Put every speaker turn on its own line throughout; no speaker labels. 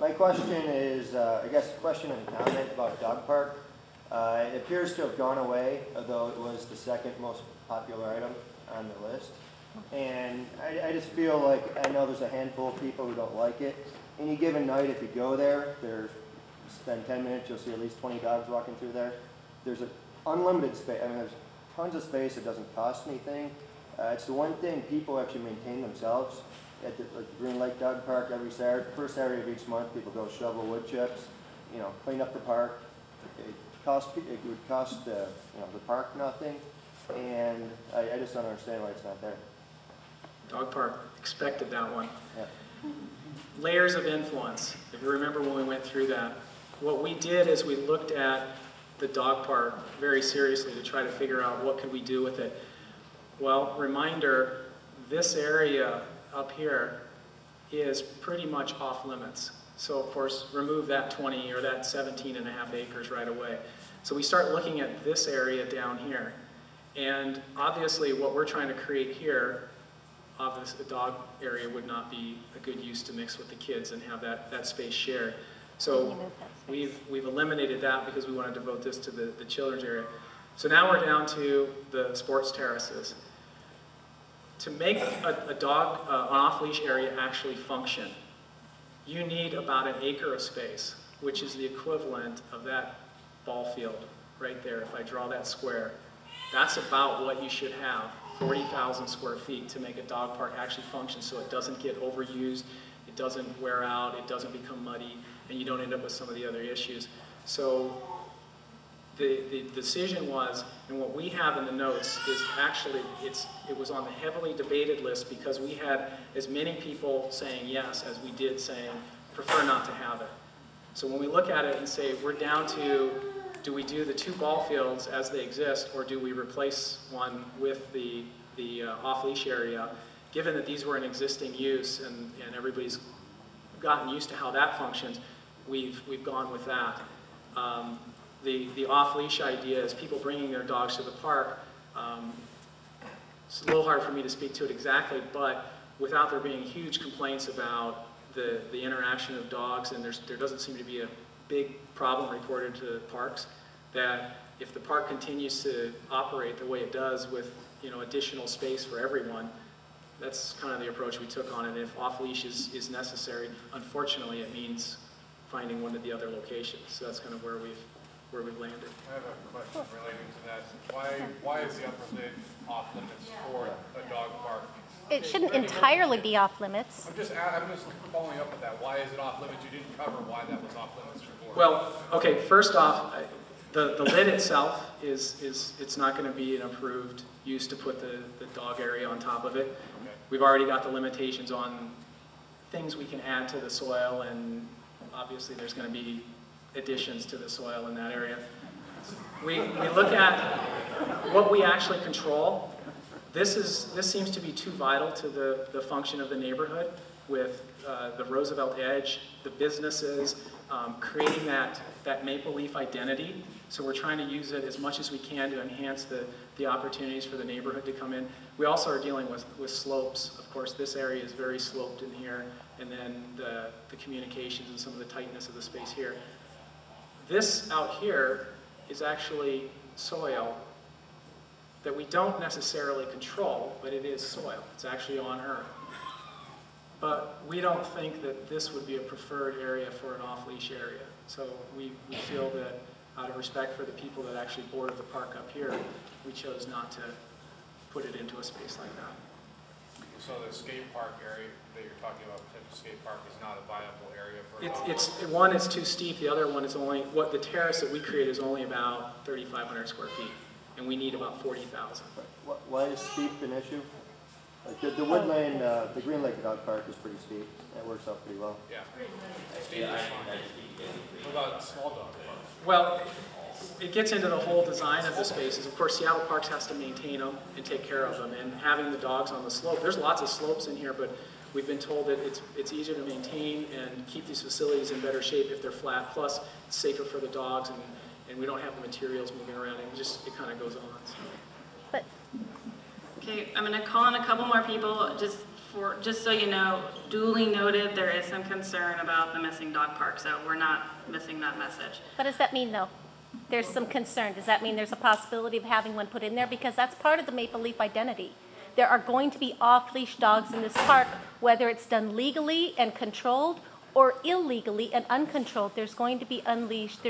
My question is, I guess, a question and comment about a dog park. It appears to have gone away, although it was the second most popular item on the list. And I just feel like, I know there's a handful of people who don't like it. Any given night, if you go there, spend 10 minutes, you'll see at least 20 dogs walking through there. There's an unlimited space. I mean, there's tons of space. It doesn't cost anything. It's the one thing people actually maintain themselves. At the Green Lake Dog Park, every Saturday, first Saturday of each month, people go shovel wood chips, clean up the park. It would cost the park nothing, and I just don't understand why it's not there.
Dog park expected that one.
Yeah.
Layers of influence. If you remember when we went through that, what we did is we looked at the dog park very seriously to try to figure out what could we do with it. Well, reminder, this area up here is pretty much off limits. So of course, remove that 20 or that 17.5 acres right away. So we start looking at this area down here. And obviously what we're trying to create here, obviously the dog area would not be a good use to mix with the kids and have that space shared. So we've eliminated that because we want to devote this to the children's area. So now we're down to the sports terraces. To make a dog, an off-leash area actually function, you need about an acre of space, which is the equivalent of that ball field right there. If I draw that square, that's about what you should have, 40,000 square feet to make a dog park actually function so it doesn't get overused, it doesn't wear out, it doesn't become muddy, and you don't end up with some of the other issues. So the decision was, and what we have in the notes is actually, it was on the heavily debated list because we had as many people saying yes as we did saying prefer not to have it. So when we look at it and say we're down to, do we do the 2 ball fields as they exist, or do we replace one with the off-leash area, given that these were in existing use and everybody's gotten used to how that functions, we've gone with that. The off-leash idea is people bringing their dogs to the park. It's a little hard for me to speak to it exactly, but without there being huge complaints about the interaction of dogs, and there doesn't seem to be a big problem reported to parks, that if the park continues to operate the way it does with additional space for everyone, that's kind of the approach we took on it. If off-leash is necessary, unfortunately it means finding one of the other locations. So that's kind of where we've landed.
I have a question relating to that. Why is the upper lid off limits for a dog park?
It shouldn't entirely be off limits.
I'm just following up with that. Why is it off limits? You didn't cover why that was off limits before.
Well, okay, first off, the lid itself it's not going to be an approved use to put the dog area on top of it. Okay. We've already got the limitations on things we can add to the soil, and obviously there's going to be additions to the soil in that area. We look at what we actually control. This seems to be too vital to the function of the neighborhood, with the Roosevelt Edge, the businesses, creating that maple leaf identity. So we're trying to use it as much as we can to enhance the opportunities for the neighborhood to come in. We also are dealing with slopes. Of course, this area is very sloped in here, and then the communications and some of the tightness of the space here. This out here is actually soil that we don't necessarily control, but it is soil. It's actually on Earth. But we don't think that this would be a preferred area for an off-leash area. So we feel that out of respect for the people that actually border the park up here, we chose not to put it into a space like that.
So the skate park area that you're talking about, potential skate park, is not a viable area for
one is too steep, the other one is only, the terrace that we create is only about 3,500 square feet, and we need about 40,000.
Why is steep an issue? Like the woodland, the Green Lake Dog Park is pretty steep. That works out pretty well.
Yeah. What about small dog parks?
Well, it gets into the whole design of the spaces. Of course, Seattle Parks has to maintain them and take care of them, and having the dogs on the slope. There's lots of slopes in here, but we've been told that it's easier to maintain and keep these facilities in better shape if they're flat. Plus, it's safer for the dogs, and we don't have the materials moving around. And it kind of goes on. So.
But
okay, I'm going to call on a couple more people just just so you know, duly noted, there is some concern about the missing dog park, so we're not missing that message.
What does that mean, though? There's some concern. Does that mean there's a possibility of having one put in there? Because that's part of the Maple Leaf identity. There are going to be off-leash dogs in this park, whether it's done legally and controlled or illegally and uncontrolled. There's going to be unleashed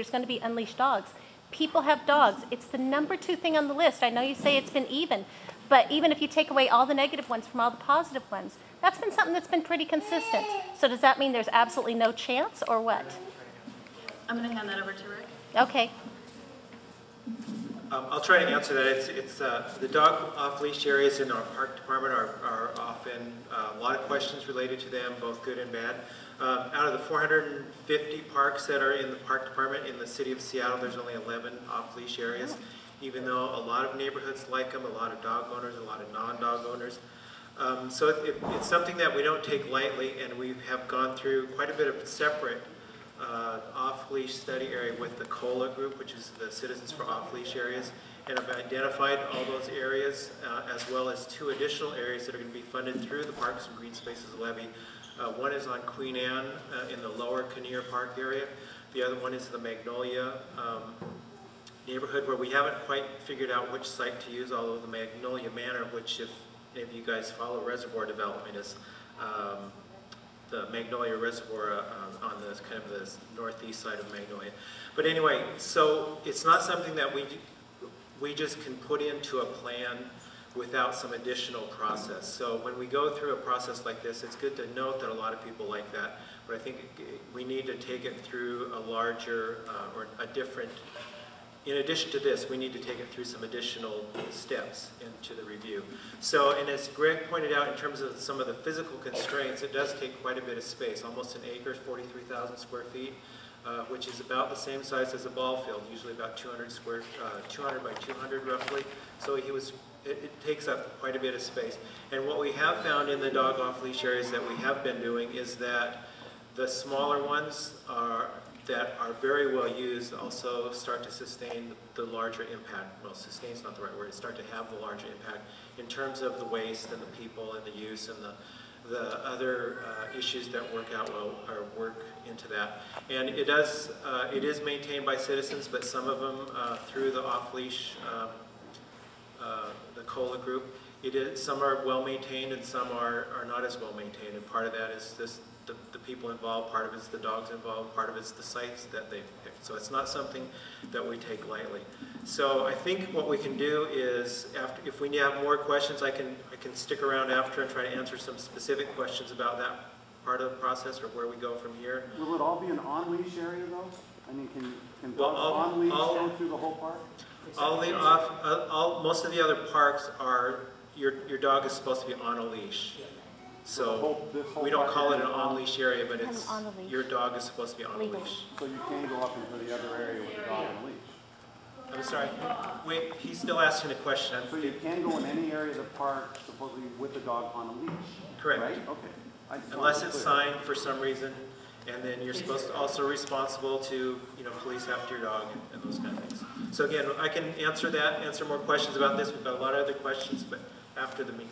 dogs. People have dogs. It's the number 2 thing on the list. I know you say it's been even, but even if you take away all the negative ones from all the positive ones, that's been something that's been pretty consistent. So does that mean there's absolutely no chance, or what?
I'm going to hand that over to Rick.
Okay.
I'll try to answer that. It's the dog off-leash areas in our park department are often a lot of questions related to them, both good and bad. Out of the 450 parks that are in the park department in the city of Seattle, there's only 11 off-leash areas, even though a lot of neighborhoods like them, a lot of dog owners, a lot of non-dog owners. So it's something that we don't take lightly, and we have gone through quite a bit of separate off-leash study area with the COLA group, which is the Citizens for Off-Leash Areas, and have identified all those areas, as well as 2 additional areas that are going to be funded through the Parks and Green Spaces Levy. One is on Queen Anne in the lower Kinnear Park area. The other one is the Magnolia neighborhood, where we haven't quite figured out which site to use, although the Magnolia Manor, which if you guys follow Reservoir development, is the Magnolia Reservoir on the kind of the northeast side of Magnolia. But anyway, so it's not something that we just can put into a plan without some additional process. So when we go through a process like this, it's good to note that a lot of people like that, but I think we need to take it through a larger or a different, in addition to this, we need to take it through some additional steps into the review. So, and as Greg pointed out, in terms of some of the physical constraints, it does take quite a bit of space, almost an acre, 43,000 square feet, which is about the same size as a ball field, usually about 200 by 200 roughly. So it takes up quite a bit of space. And what we have found in the dog off-leash areas that we have been doing is that the smaller ones that are very well used also start to sustain the larger impact. Well, sustain is not the right word. Start to have the larger impact in terms of the waste and the people and the use and the other issues that work out well or work into that. And it is maintained by citizens, but some of them through the off-leash, the COLA group, some are well maintained and some are not as well maintained. And part of that is the people involved, part of it's the dogs involved, part of it's the sites that they've picked. So it's not something that we take lightly. So I think what we can do is, if we have more questions, I can stick around after and try to answer some specific questions about that part of the process or where we go from here.
Will it all be an on-leash area though? I mean, can
Well,
dogs on-leash go through the whole park?
Most of the other parks are, your dog is supposed to be on a leash. So we don't call it an on-leash area, but it's your dog is supposed to be on a leash.
So you can go up into the other area with the dog on a leash?
I'm sorry. Wait, he's still asking a question.
So you can go in any area of the park supposedly with the dog on a leash?
Correct.
Right? Okay.
Unless it's signed for some reason, and then you're supposed to also responsible to, police after your dog and those kind of things. So again, I can answer more questions about this. We've got a lot of other questions, but after the meeting.